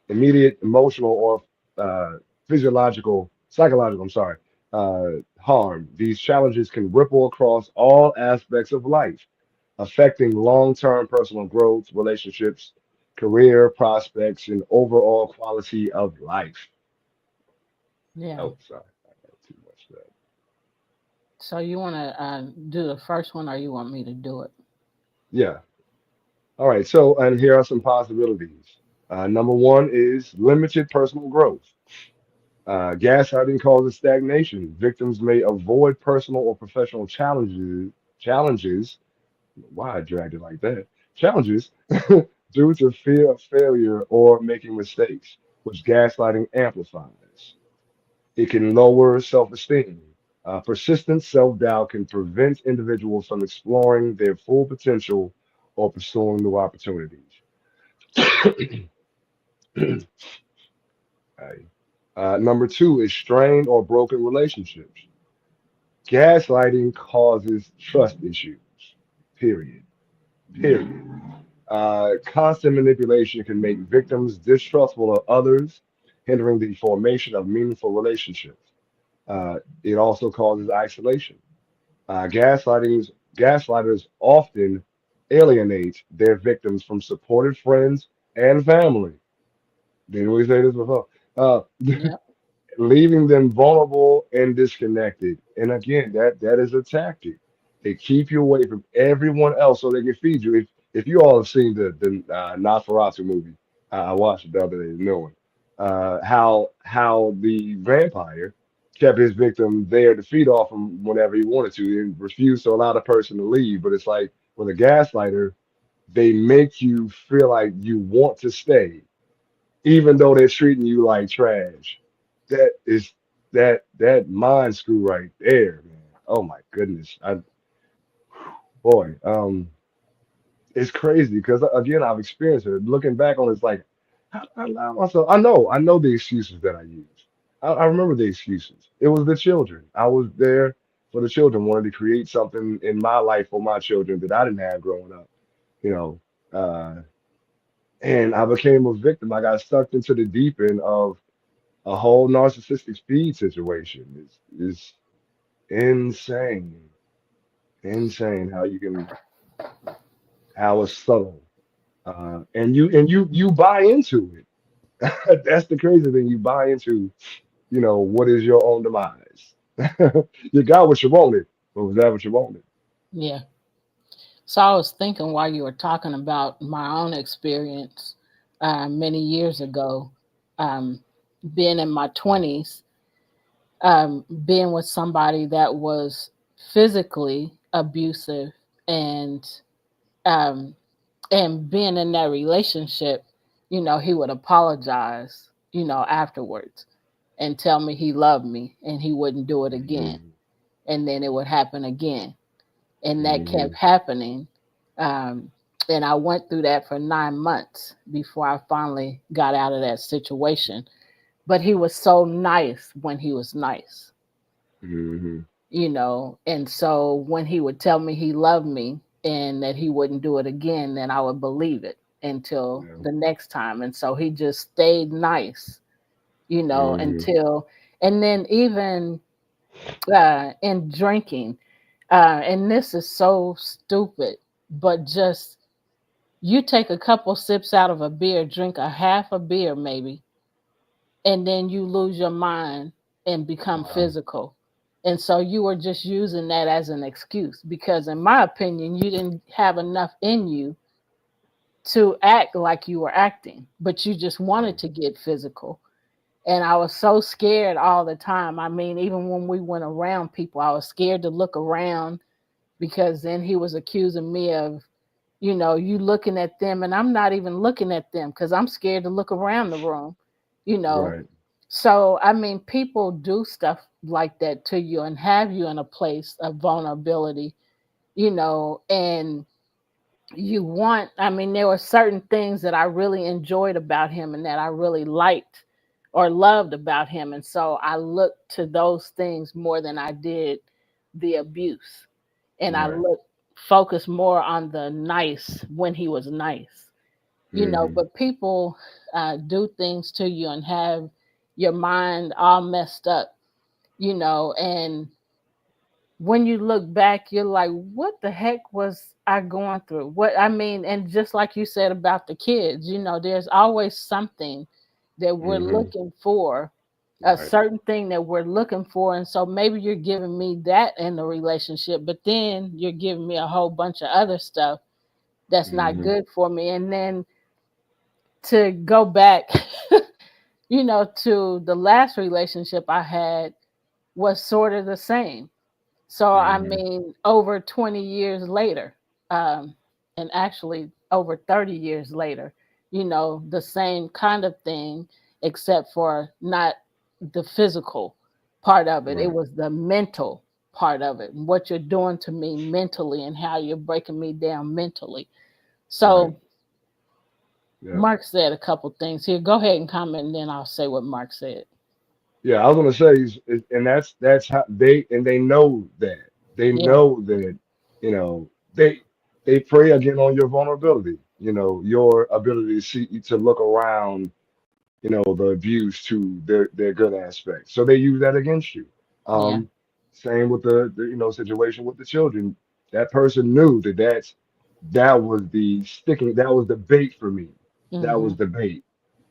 immediate emotional or uh, psychological, I'm sorry, harm. These challenges can ripple across all aspects of life, affecting long-term personal growth, relationships, career prospects, and overall quality of life. Yeah. Oh, sorry, I got too much there. So you want to do the first one, or you want me to do it? Yeah. All right. So, and here are some possibilities. Number one is limited personal growth. Gaslighting causes stagnation. Victims may avoid personal or professional challenges. Why I dragged it like that? Challenges due to fear of failure or making mistakes, which gaslighting amplifies. It can lower self-esteem. Persistent self-doubt can prevent individuals from exploring their full potential or pursuing new opportunities. Okay. Number two is strained or broken relationships. Gaslighting causes trust issues. Period. Period. Constant manipulation can make victims distrustful of others, hindering the formation of meaningful relationships. It also causes isolation. Gaslighters often alienate their victims from supportive friends and family. Didn't we say this before? Uh, Yep. leaving them vulnerable and disconnected. And again, that is a tactic. They keep you away from everyone else so they can feed you. If you all have seen the Nosferatu movie, I watched it the other day, the new one. How the vampire kept his victim there to feed off him whenever he wanted to, and refused to allow the person to leave. But it's like with a gaslighter, they make you feel like you want to stay even though they're treating you like trash. That is that mind screw right there, man. Oh my goodness. Boy, it's crazy because again I've experienced it. Looking back on it, it's like I allow myself. I know the excuses that I used. I remember the excuses. It was the children. I was there for the children, wanted to create something in my life for my children that I didn't have growing up. You know, uh, and I became a victim. I got sucked into the deep end of a whole narcissistic speed situation. Is insane, insane how you can how it's subtle, and you buy into it. That's the crazy thing. You buy into what is your own demise. You got what you wanted, but was that what you wanted? Yeah. So I was thinking while you were talking about my own experience many years ago, um, being in my 20s, being with somebody that was physically abusive, and um, and being in that relationship, he would apologize, afterwards, and tell me he loved me and he wouldn't do it again. Hmm. And then it would happen again. And that kept Hmm. happening. Um, and I went through that for 9 months before I finally got out of that situation. But he was so nice when he was nice, Hmm. and so when he would tell me he loved me and that he wouldn't do it again, then I would believe it until Yeah. the next time. And so he just stayed nice, Hmm. until, and then even in drinking, and this is so stupid, but just you take a couple sips out of a beer, drink a half a beer maybe, and then you lose your mind and become Wow. physical. And so you were just using that as an excuse because, in my opinion, you didn't have enough in you to act like you were acting, but you just wanted to get physical. And I was so scared all the time. I mean, even when we went around people, I was scared to look around because then he was accusing me of, you looking at them, and I'm not even looking at them because I'm scared to look around the room, you know. Right. So, I mean, people do stuff like that to you and have you in a place of vulnerability, and I mean, there were certain things that I really enjoyed about him and that I really liked or loved about him. And so I looked to those things more than I did the abuse. And I Right. looked, focused more on the nice when he was nice, Hmm. but people do things to you and have your mind all messed up, And when you look back, you're like, what the heck was I going through? What I mean, and just like you said about the kids, there's always something that we're Hmm. looking for, a Right. certain thing that we're looking for. And so maybe you're giving me that in the relationship, but then you're giving me a whole bunch of other stuff that's not Hmm. good for me. And then to go back, to the last relationship I had was sort of the same. So, I Hmm. mean, over 20 years later, um, and actually over 30 years later, the same kind of thing, except for not the physical part of it. It Right. was the mental part of it, what you're doing to me mentally and how you're breaking me down mentally. Right. So, Yeah. Mark said a couple things here. Go ahead and comment, and then I'll say what Mark said. Yeah, I was gonna say, and that's how they know that they Yeah, know that they prey again on your vulnerability. Your ability to see to look around. The abuse to their good aspects. So they use that against you. yeah, Same with the situation with the children. That person knew that was the sticking, that was the bait for me. That hmm, was the bait,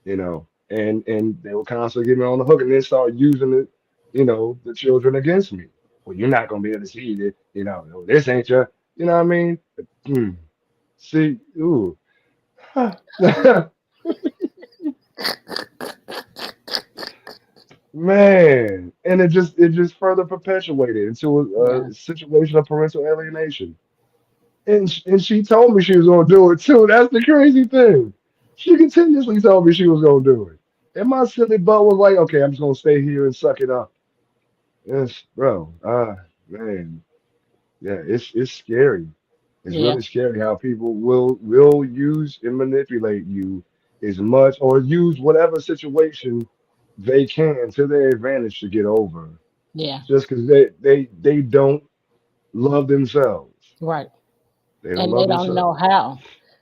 and they were constantly getting me on the hook and then start using the children against me. Well, you're not gonna be able to see it, this ain't your, you know what I mean? Hmm. See, ooh. Man, and it just further perpetuated into yeah, a situation of parental alienation. And she told me she was gonna do it too. That's the crazy thing. She continuously told me she was gonna do it. And my silly butt was like, okay, I'm just gonna stay here and suck it up. Yes, bro. Man, yeah, it's scary. It's yeah, really scary how people will use and manipulate you as much or use whatever situation they can to their advantage to get over yeah. just because they don't love themselves. Right. They don't And they love don't know themselves. how.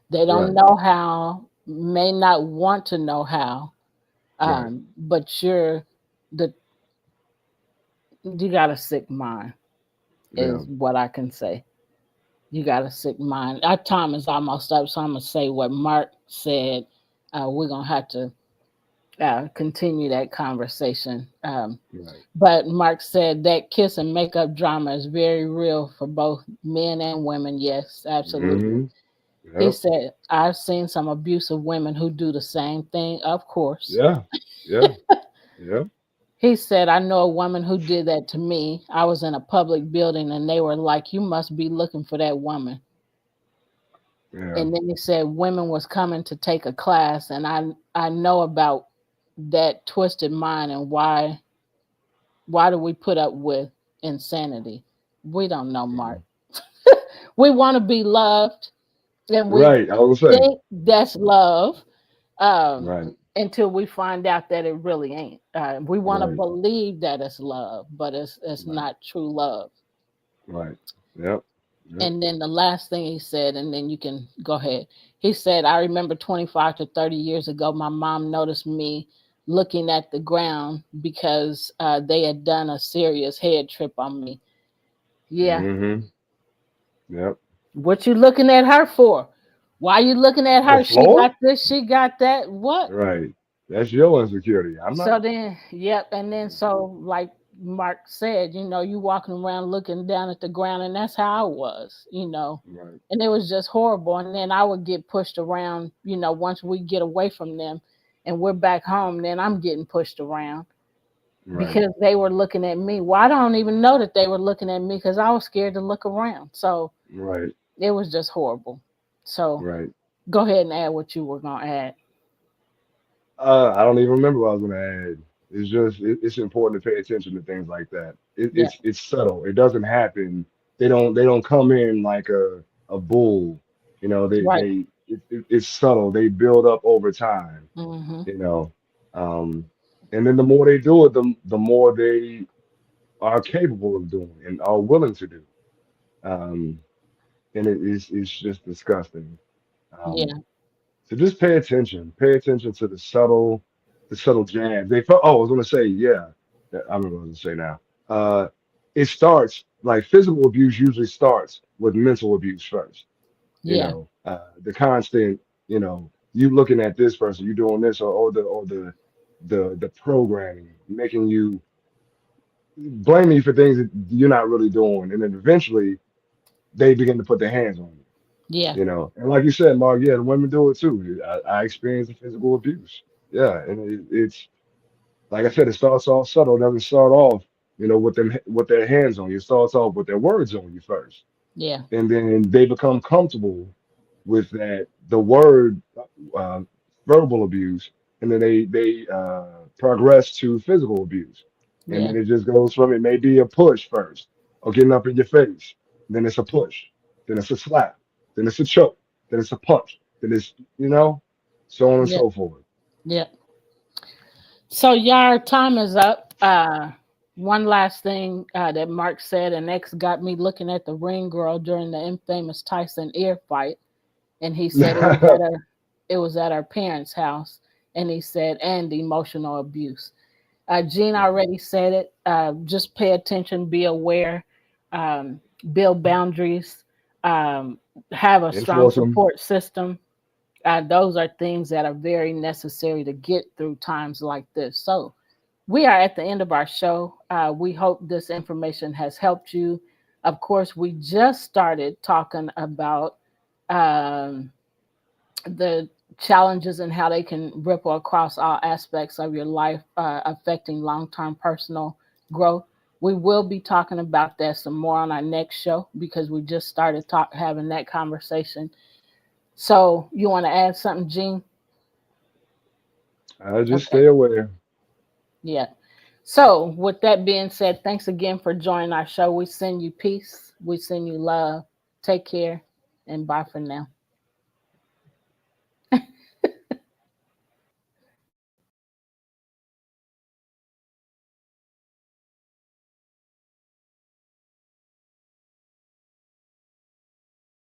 They don't Right, know how, may not want to know how. right. But you got a sick mind, Yeah. is what I can say. You got a sick mind. Our time is almost up, so I'm gonna say what Mark said. We're gonna have to continue that conversation. Right. But Mark said that kiss and makeup drama is very real for both men and women. Yes, absolutely. Hmm. He Yep. said, I've seen some abusive women who do the same thing, of course. Yeah. Yeah. Yeah. He said, I know a woman who did that to me. I was in a public building and they were like, you must be looking for that woman. Yeah. And then he said, women was coming to take a class, and I know about that twisted mind and why do we put up with insanity? We don't know, Mark. Mhm. We want to be loved, and we Right. I was gonna say. think that's love, um, Right. until we find out that it really ain't. We want to Right. believe that it's love, but it's Right. not true love. Right. Yep. Yep. And then the last thing he said, and then you can go ahead. He said, I remember 25 to 30 years ago, my mom noticed me looking at the ground because they had done a serious head trip on me. Yeah. Hmm. Yep. What you looking at her for? Why you looking at The her? She floor. got this, she got that. What? Right. That's your insecurity. I'm not. So then, yep. And then, so like Mark said, you walking around looking down at the ground, and that's how I was. Right. And it was just horrible. And then I would get pushed around, once we get away from them and we're back home, then I'm getting pushed around Right. because they were looking at me. Well, I don't even know that they were looking at me because I was scared to look around. So Right. it was just horrible. So Right. go ahead and add what you were going to add. I don't even remember what I was going to add. It's just it's important to pay attention to things like that. Yeah, It's subtle. It doesn't happen. They don't come in like a bull. right. It's subtle. They build up over time. Hmm. You know, um, and then the more they do it, the more they are capable of doing and are willing to do. Um, and it's just disgusting. Um, Yeah, So just pay attention. Pay attention to the subtle jabs. Oh, I was gonna say, yeah. I remember what I was gonna say now. uh, it starts like physical abuse usually starts with mental abuse first. Yeah. The constant, you looking at this person, you doing this, or the programming making you blaming you for things that you're not really doing, and then eventually they begin to put their hands on you. Yeah. And like you said, Mark, yeah, the women do it too. I experienced the physical abuse. Yeah, and it's like I said, it starts off subtle. It doesn't start off, with their hands on you. It starts off with their words on you first, Yeah. and then they become comfortable with that the word uh, verbal abuse, and then they progress to physical abuse, and Yeah. then it just goes from it may be a push first, or getting up in your face, then it's a push, then it's a slap, then it's a choke, then it's a punch, then it's so on and Yeah. so forth. Yeah. So, our time is up. One last thing that Mark said, and X got me looking at the ring girl during the infamous Tyson ear fight, and he said it was at her parents' house, and he said and emotional abuse. Gene already said it. Just pay attention, be aware, um, build boundaries, um, have a strong Enforce them. support system. Those are things that are very necessary to get through times like this. So, we are at the end of our show. We hope this information has helped you. Of course, we just started talking about um, the challenges and how they can ripple across all aspects of your life, affecting long term personal growth. We will be talking about that some more on our next show because we just started having that conversation. So, you want to add something, Gene? I just Okay. stay aware. Yeah. So, with that being said, thanks again for joining our show. We send you peace, we send you love. Take care, and bye for now.